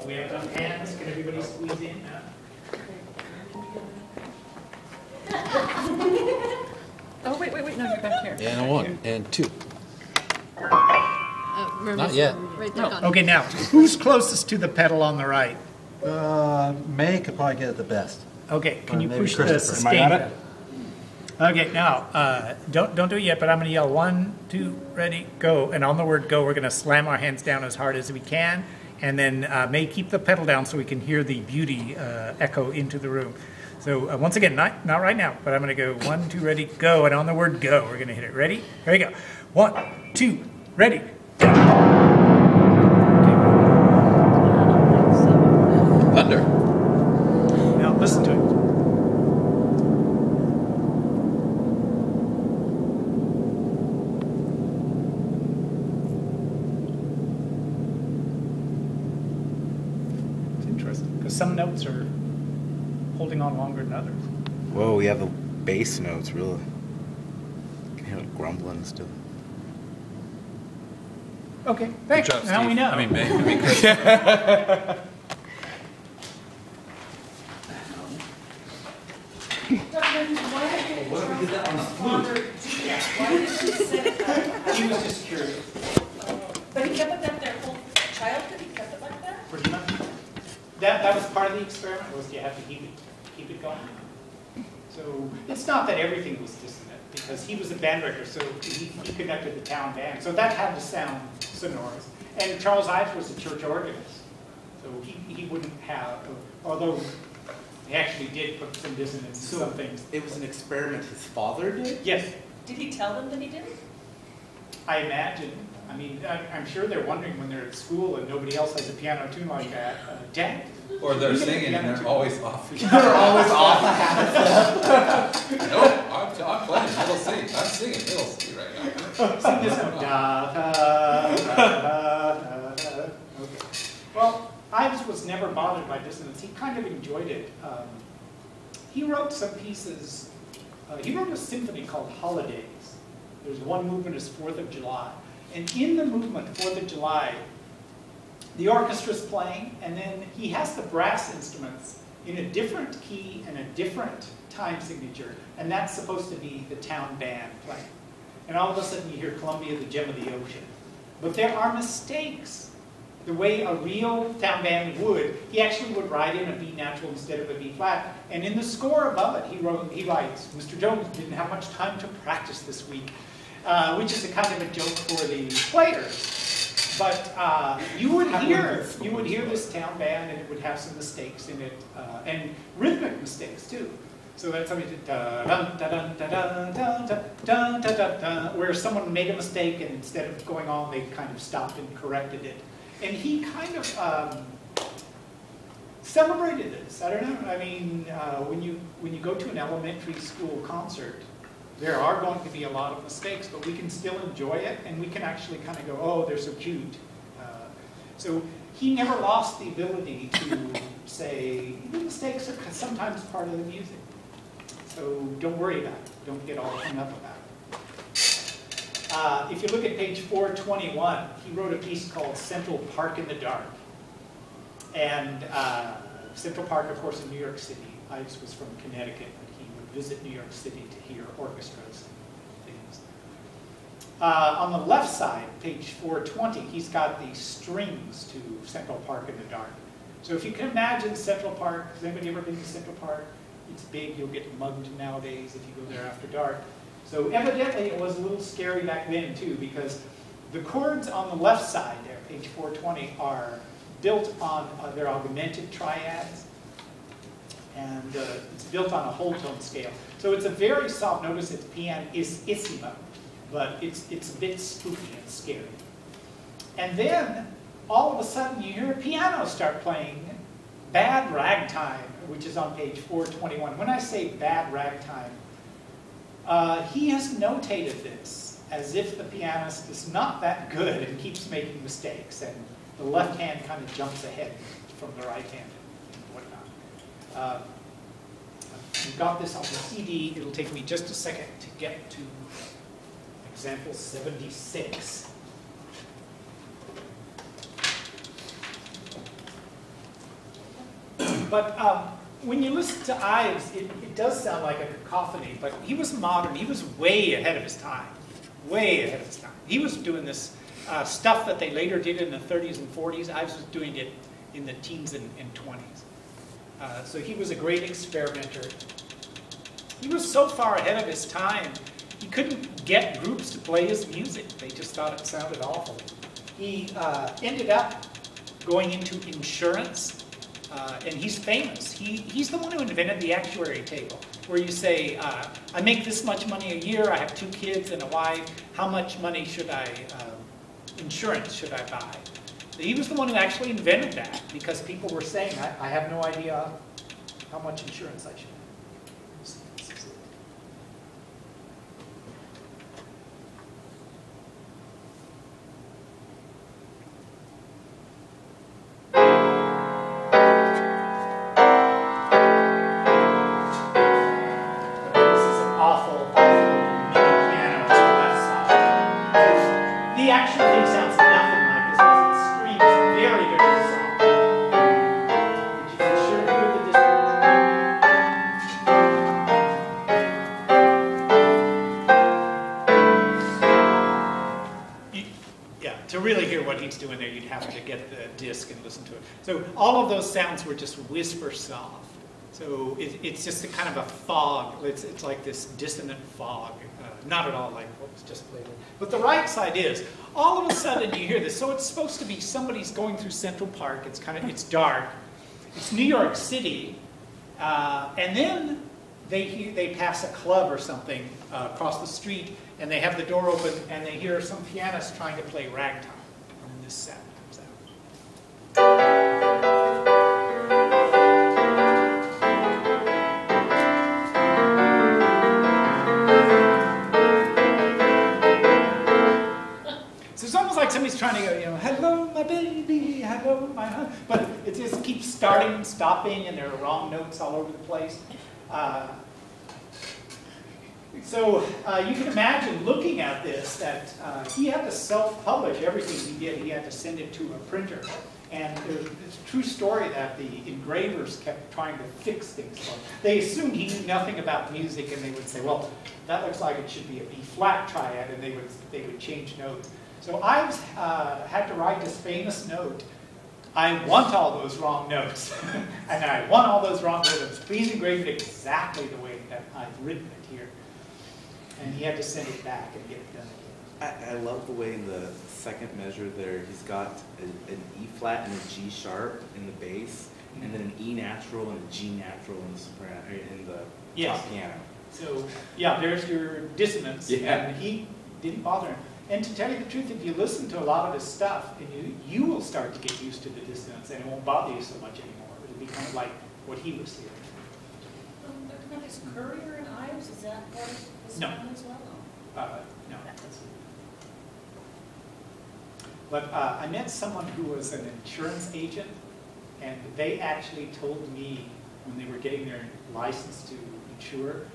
we have enough hands? Can everybody squeeze in? Oh, wait, no, you're back here. And a 1, and 2. Not yet. Right there. No. Okay, now, who's closest to the pedal on the right? May could probably get it the best. Okay, can you maybe push the Christopher. sustain Am I on pedal? Okay, now, don't do it yet, but I'm going to yell 1, 2, ready, go. And on the word go, we're going to slam our hands down as hard as we can, and then May keep the pedal down so we can hear the beauty echo into the room. So once again, not right now, but I'm going to go 1, 2, ready, go. And on the word go, we're going to hit it. Ready? Here we go. 1, 2, ready, go. Thunder. Now listen to it. It's interesting because some notes are holding on longer than others. Whoa, we have the bass notes, really. You can hear it grumbling still. Okay, thanks. Good job, Now Steve. we know. I mean, May. Chris. He was just curious. But he kept it that their whole childhood, he kept it like that? Pretty much. That was part of the experiment, was you have to keep it going. So it's not that everything was dissonant, because he was a band director, so he conducted the town band. So that had to sound sonorous. And Charles Ives was a church organist, so he wouldn't have, although he actually did put some dissonance in some things. It was an experiment his father did? Yes, Did he tell them that he did? I imagine. I mean, I'm sure they're wondering when they're at school and nobody else has a piano tune like that. Dad. Or they're you get a singing and piano they're tune. always off. They're always off. Nope, I'm playing middle C. I'm singing middle C right now. Sing this one. Da, da, da, da, da. Okay. Well, Ives was never bothered by dissonance. He kind of enjoyed it. He wrote some pieces. He wrote a symphony called Holidays. There's one movement is 4th of July. And in the movement, 4th of July, the orchestra's playing, and then he has the brass instruments in a different key and a different time signature, and that's supposed to be the town band playing. And all of a sudden you hear Columbia, the Gem of the Ocean. But there are mistakes. The way a real town band would, he actually would write in a B natural instead of a B flat. And in the score above it, he writes, Mr. Jones didn't have much time to practice this week, which is a kind of a joke for the players. But you would hear this town band, and it would have some mistakes in it, and rhythmic mistakes too. So that's something where someone made a mistake, and instead of going on, they kind of stopped and corrected it. And he kind of celebrated this. I don't know. I mean, when you go to an elementary school concert, there are going to be a lot of mistakes, but we can still enjoy it, and we can actually kind of go, oh, they're so cute. So he never lost the ability to say, the mistakes are sometimes part of the music. So don't worry about it. Don't get all hung up about it. If you look at page 421, he wrote a piece called Central Park in the Dark. And Central Park, of course, in New York City. Ives was from Connecticut, but he would visit New York City to hear orchestras and things. On the left side, page 420, he's got the strings to Central Park in the Dark. So if you can imagine Central Park, has anybody ever been to Central Park? It's big, you'll get mugged nowadays if you go there after dark. So evidently it was a little scary back then too, because the chords on the left side there, page 420, are built on their augmented triads. And it's built on a whole tone scale. So it's a very soft, notice it's pianissimo, but it's a bit spooky and scary. And then all of a sudden you hear a piano start playing Bad Ragtime, which is on page 421. When I say Bad Ragtime, he has notated this as if the pianist is not that good and keeps making mistakes, and the left hand kind of jumps ahead from the right hand and whatnot. We've got this on the CD. It'll take me just a second to get to example 76. But when you listen to Ives, it does sound like a cacophony, but he was modern. He was way ahead of his time. Way ahead of his time. He was doing this stuff that they later did in the 30s and 40s. Ives was doing it in the teens and 20s. So he was a great experimenter. He was so far ahead of his time, he couldn't get groups to play his music. They just thought it sounded awful. He ended up going into insurance, and he's famous. He's the one who invented the actuary table, where you say, I make this much money a year, I have 2 kids and a wife, how much money should insurance should I buy? He was the one who actually invented that, because people were saying, I have no idea how much insurance I should have. Doing there, you'd have to get the disc and listen to it. So all of those sounds were just whisper soft. So it's just a kind of a fog. It's like this dissonant fog. Not at all like what was just played. But the right side is, all of a sudden you hear this. So it's supposed to be somebody's going through Central Park. It's dark. It's New York City. And then they pass a club or something across the street, and they have the door open, and they hear some pianist trying to play ragtime. This sound comes out. So it's almost like somebody's trying to go, hello, my baby, hello, my husband. But it just keeps starting and stopping, and there are wrong notes all over the place. So you can imagine looking at this, that he had to self-publish everything he did. He had to send it to a printer. And it's a true story that the engravers kept trying to fix things for him. They assumed he knew nothing about music, and they would say, well, that looks like it should be a B-flat triad, and they would change notes. So I had to write this famous note, I want all those wrong notes. And I want all those wrong rhythms. Please engrave it exactly the way that I've written it here. And he had to send it back and get it done again. I love the way in the second measure there, he's got an E flat and a G sharp in the bass, and then an E natural and a G natural in the soprano, in the top piano. So yeah, there's your dissonance, and he didn't bother him. And to tell you the truth, if you listen to a lot of his stuff, and you will start to get used to the dissonance, and it won't bother you so much anymore. It'll be kind of like what he was hearing. Is Courier and Ives, is that part of his sound as well? No. But I met someone who was an insurance agent, and they actually told me when they were getting their license to insure,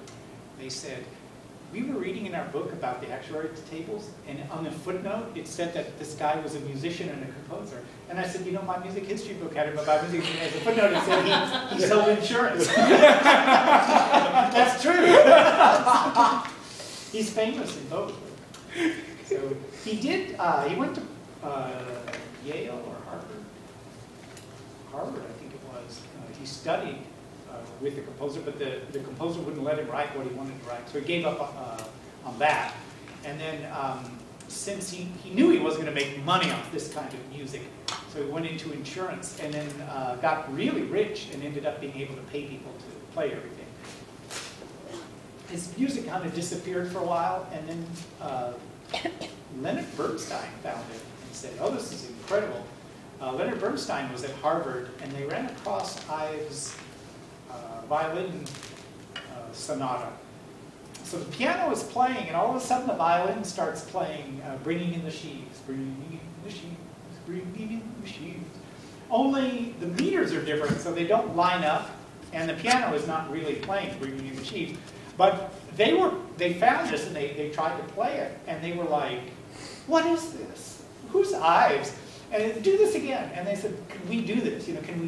they said, we were reading in our book about the actuary tables, and on the footnote, it said that this guy was a musician and a composer. And I said, my music history book had him about music, and as a footnote, it said he sold insurance. That's true. He's famous in both. So he did, he went to Yale or Harvard. Harvard, I think it was. He studied with the composer, but the composer wouldn't let him write what he wanted to write. So he gave up on that. And then since he knew he wasn't going to make money off this kind of music, so he went into insurance and then got really rich and ended up being able to pay people to play everything. His music kind of disappeared for a while, and then Leonard Bernstein found it and said, oh, this is incredible. Leonard Bernstein was at Harvard, and they ran across Ives' violin sonata. So the piano is playing, and all of a sudden the violin starts playing, bringing in the sheaves, bringing in the sheaves, bringing in the sheaves. Only the meters are different, so they don't line up, and the piano is not really playing, bringing in the sheaves. But they found this, and they tried to play it, and they were like, what is this? Who's Ives? And do this again. And they said, can we do this? Can we